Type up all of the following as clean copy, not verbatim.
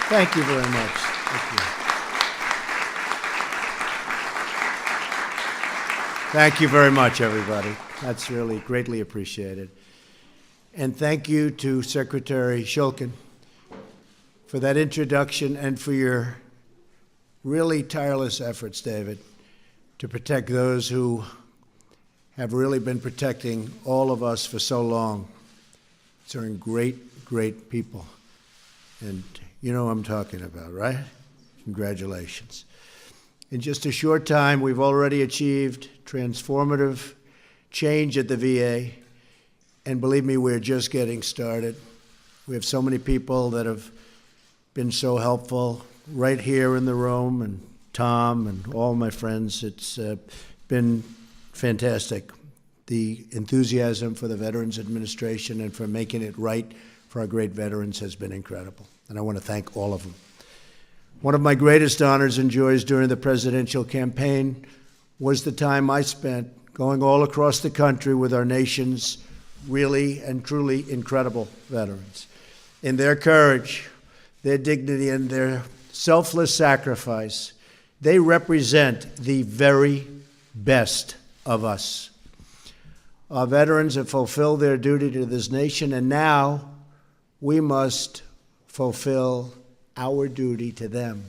Thank you very much. Thank you. Thank you very much, everybody. That's really greatly appreciated. And thank you to Secretary Shulkin for that introduction and for your really tireless efforts, David, to protect those who have really been protecting all of us for so long. These are great, great people. And you know what I'm talking about, right? Congratulations. In just a short time, we've already achieved transformative change at the VA. And believe me, we're just getting started. We have so many people that have been so helpful right here in the room, and Tom and all my friends. It's been fantastic. The enthusiasm for the Veterans Administration and for making it right for our great veterans has been incredible. And I want to thank all of them. One of my greatest honors and joys during the presidential campaign was the time I spent going all across the country with our nation's really and truly incredible veterans. In their courage, their dignity, and their selfless sacrifice, they represent the very best of us. Our veterans have fulfilled their duty to this nation, and now we must fulfill our duty to them.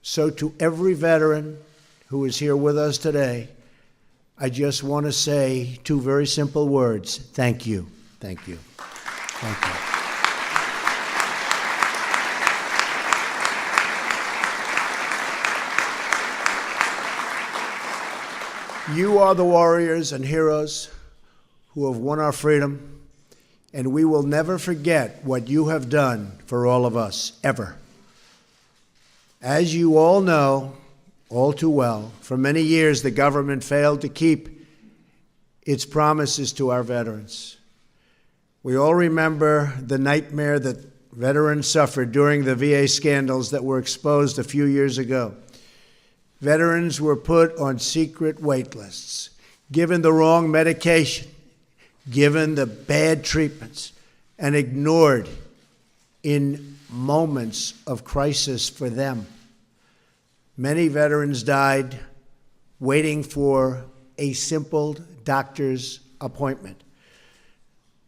So to every veteran who is here with us today, I just want to say two very simple words: thank you. Thank you. Thank you. You are the warriors and heroes who have won our freedom, and we will never forget what you have done for all of us, ever. As you all know, all too well, for many years the government failed to keep its promises to our veterans. We all remember the nightmare that veterans suffered during the VA scandals that were exposed a few years ago. Veterans were put on secret wait lists, given the wrong medication, given the bad treatments, and ignored in moments of crisis for them. Many veterans died waiting for a simple doctor's appointment.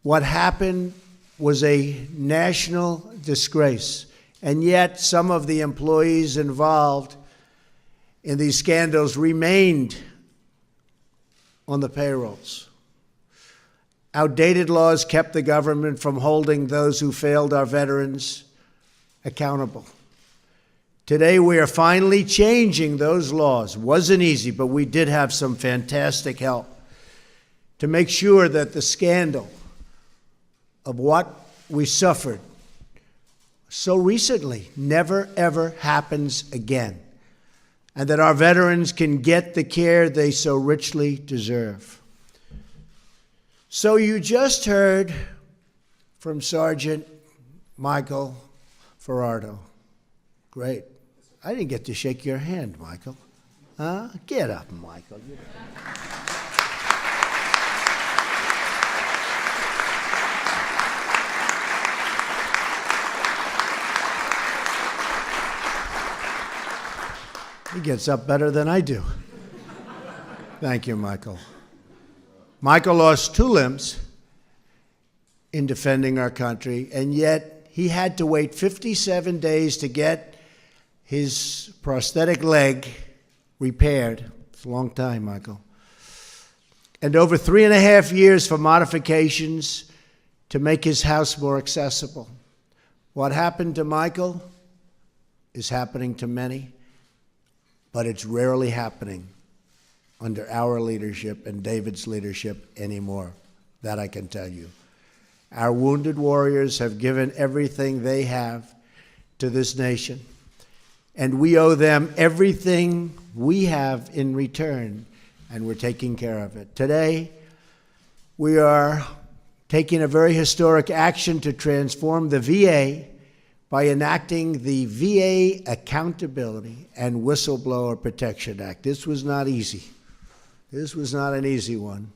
What happened was a national disgrace, and yet some of the employees involved in these scandals remained on the payrolls. Outdated laws kept the government from holding those who failed our veterans accountable. Today, we are finally changing those laws. It wasn't easy, but we did have some fantastic help to make sure that the scandal of what we suffered so recently never, ever happens again, and that our veterans can get the care they so richly deserve. So you just heard from Sergeant Michael Ferrardo. Great. I didn't get to shake your hand, Michael. Huh? Get up, Michael. He gets up better than I do. Thank you, Michael. Michael lost 2 limbs in defending our country, and yet he had to wait 57 days to get his prosthetic leg repaired. It's a long time, Michael. And over 3.5 years for modifications to make his house more accessible. What happened to Michael is happening to many, but it's rarely happening under our leadership and David's leadership anymore. That I can tell you. Our wounded warriors have given everything they have to this nation, and we owe them everything we have in return, and we're taking care of it. Today, we are taking a very historic action to transform the VA by enacting the VA Accountability and Whistleblower Protection Act. This was not easy. This was not an easy one.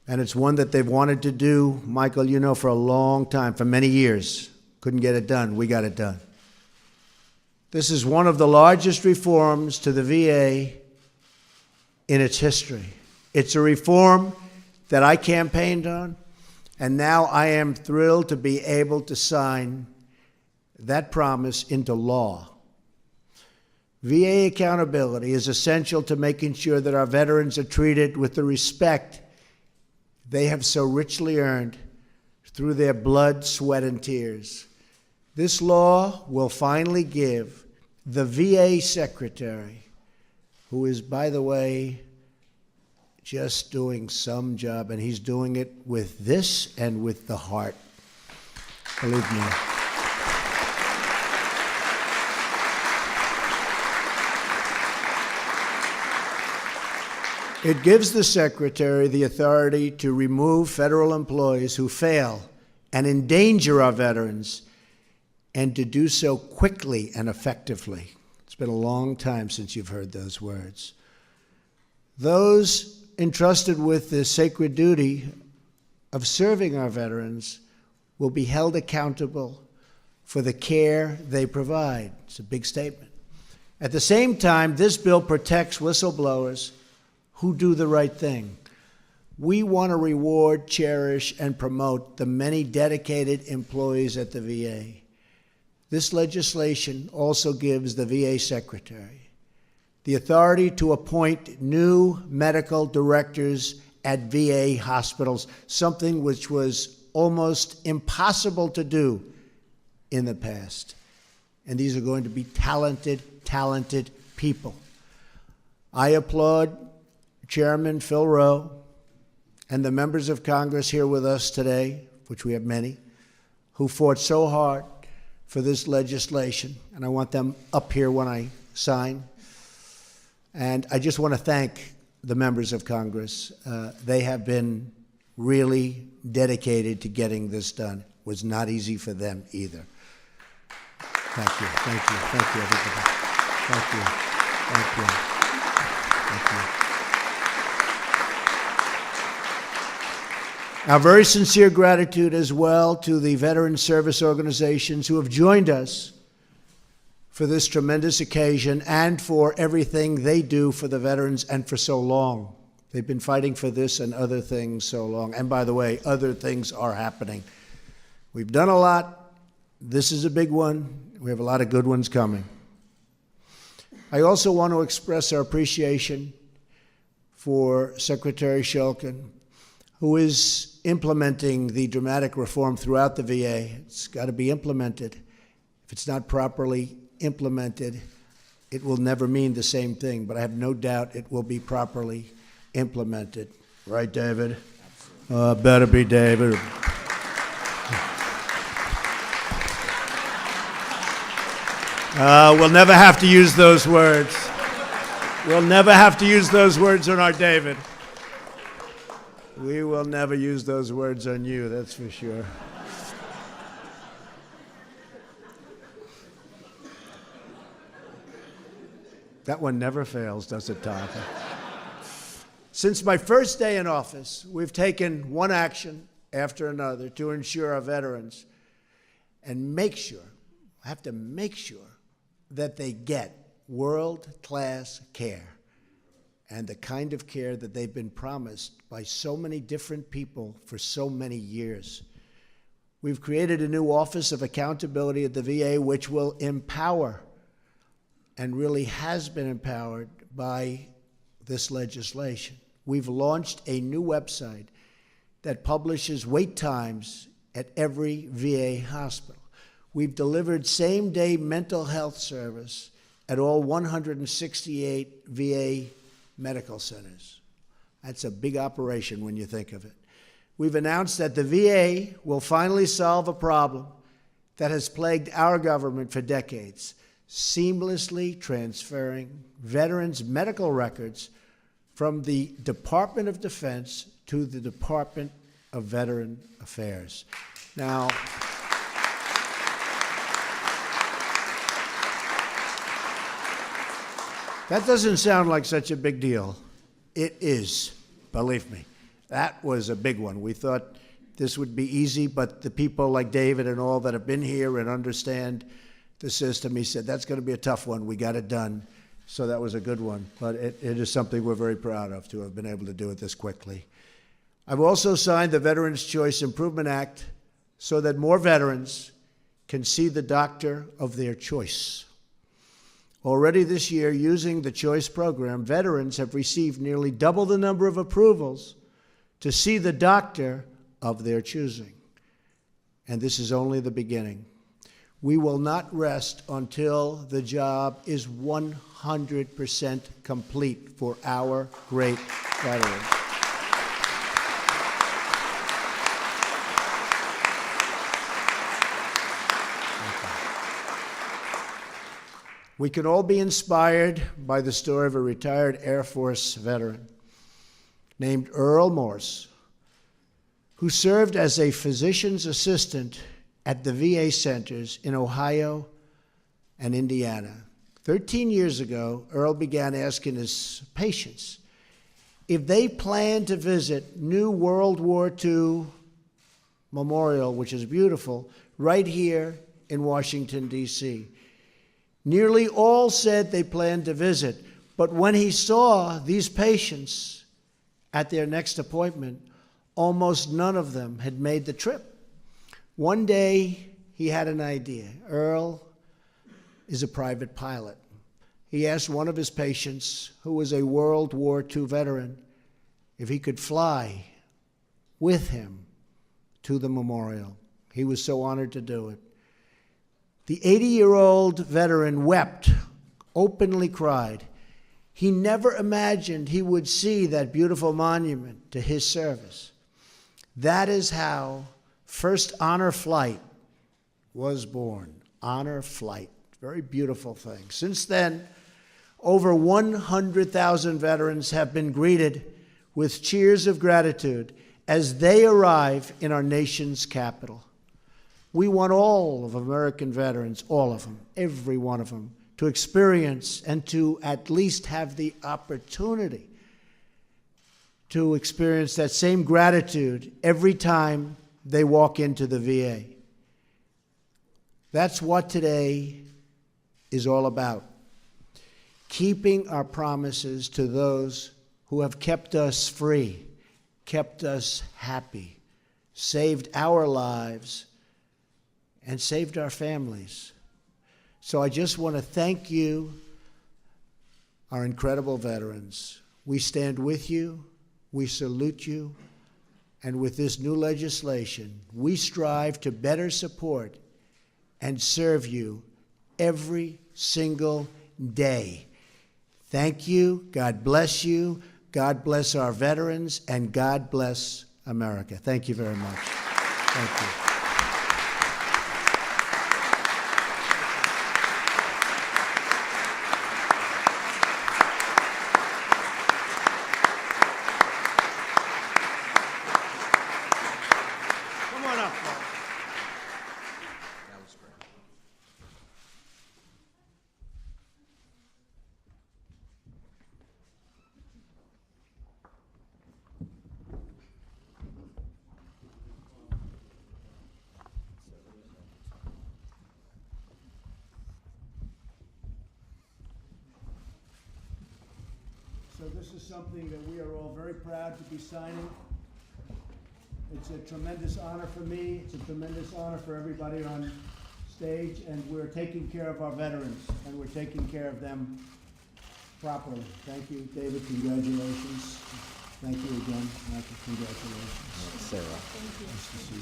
And it's one that they've wanted to do, Michael, you know, for a long time, for many years. couldn't get it done. We got it done. This is one of the largest reforms to the VA in its history. It's a reform that I campaigned on, and now I am thrilled to be able to sign that promise into law. VA accountability is essential to making sure that our veterans are treated with the respect they have so richly earned through their blood, sweat, and tears. This law will finally give the VA secretary, who is, by the way, just doing some job, and he's doing it with this and with the heart. Believe me. It gives the Secretary the authority to remove federal employees who fail and endanger our veterans, and to do so quickly and effectively. It's been a long time since you've heard those words. Those entrusted with the sacred duty of serving our veterans will be held accountable for the care they provide. It's a big statement. At the same time, this bill protects whistleblowers who do the right thing. We want to reward, cherish, and promote the many dedicated employees at the VA. This legislation also gives the VA Secretary the authority to appoint new medical directors at VA hospitals, something which was almost impossible to do in the past. And these are going to be talented people. I applaud Chairman Phil Rowe and the members of Congress here with us today, which we have many, who fought so hard for this legislation, and I want them up here when I sign. And I just want to thank the members of Congress. They have been really dedicated to getting this done. It was not easy for them either. Thank you, everybody. Thank you. Our very sincere gratitude as well to the veteran service organizations who have joined us for this tremendous occasion and for everything they do for the veterans and for so long. They've been fighting for this and other things so long. And by the way, other things are happening. We've done a lot. This is a big one. We have a lot of good ones coming. I also want to express our appreciation for Secretary Shulkin, who is implementing the dramatic reform throughout the VA. It's got to be implemented. If it's not properly implemented, it will never mean the same thing, but I have no doubt it will be properly implemented. Right, David? Better be David. We'll never have to use those words. We'll never have to use those words on our David. We will never use those words on you, that's for sure. That one never fails, does it, Tom? Since my first day in office, we've taken one action after another to ensure our veterans and have to make sure that they get world-class care and the kind of care that they've been promised by so many different people for so many years. We've created a new Office of Accountability at the VA, which will empower and really has been empowered by this legislation. We've launched a new website that publishes wait times at every VA hospital. We've delivered same-day mental health service at all 168 VA medical centers. That's a big operation when you think of it. We've announced that the VA will finally solve a problem that has plagued our government for decades, seamlessly transferring veterans' medical records from the Department of Defense to the Department of Veteran Affairs. Now, that doesn't sound like such a big deal. It is, believe me. That was a big one. We thought this would be easy, but the people like David and all that have been here and understand the system, he said, that's going to be a tough one. We got it done. So that was a good one. But it is something we're very proud of, to have been able to do it this quickly. I've also signed the Veterans Choice Improvement Act so that more veterans can see the doctor of their choice. Already this year, using the Choice program, veterans have received nearly double the number of approvals to see the doctor of their choosing. And this is only the beginning. We will not rest until the job is 100% complete for our great veterans. We can all be inspired by the story of a retired Air Force veteran named Earl Morse, who served as a physician's assistant at the VA centers in Ohio and Indiana. 13 years ago, Earl began asking his patients if they planned to visit New World War II Memorial, which is beautiful, right here in Washington, D.C. Nearly all said they planned to visit, but when he saw these patients at their next appointment, almost none of them had made the trip. One day, he had an idea. Earl is a private pilot. He asked one of his patients, who was a World War II veteran, if he could fly with him to the memorial. He was so honored to do it. The 80-year-old veteran wept, openly cried. He never imagined he would see that beautiful monument to his service. That is how First Honor Flight was born. Honor Flight. Very beautiful thing. Since then, over 100,000 veterans have been greeted with cheers of gratitude as they arrive in our nation's capital. We want all of American veterans, all of them, every one of them, to experience and to at least have the opportunity to experience that same gratitude every time they walk into the VA. That's what today is all about. Keeping our promises to those who have kept us free, kept us happy, saved our lives, and saved our families. So I just want to thank you, our incredible veterans. We stand with you, we salute you, and with this new legislation, we strive to better support and serve you every single day. Thank you, God bless you, God bless our veterans, and God bless America. Thank you very much. Thank you. So this is something that we are all very proud to be signing. It's a tremendous honor for me. It's a tremendous honor for everybody on stage, and we're taking care of our veterans, and we're taking care of them properly. Thank you, David. Congratulations. Thank you again, Michael. Congratulations. Sarah. Thank you. Nice to see you.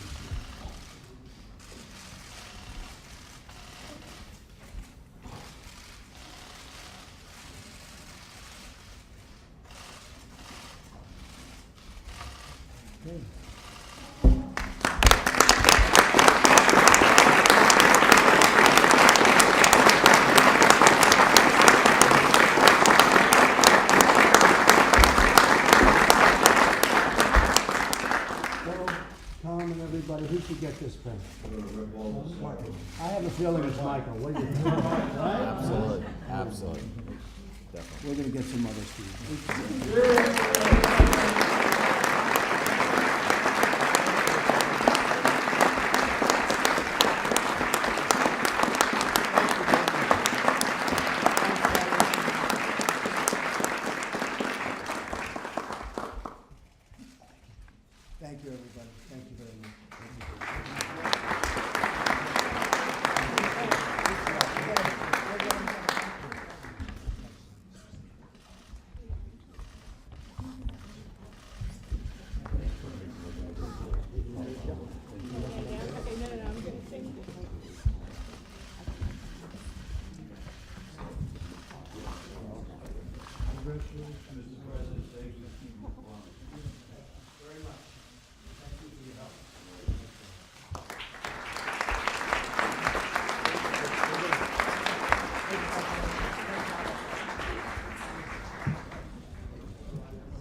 Okay. Tom and everybody, who should get this pen? I have a feeling it's Michael. What do you think? Right? Absolutely. Absolutely. Definitely. We're going to get some others, Steve. Thank you, everybody. Thank you very much.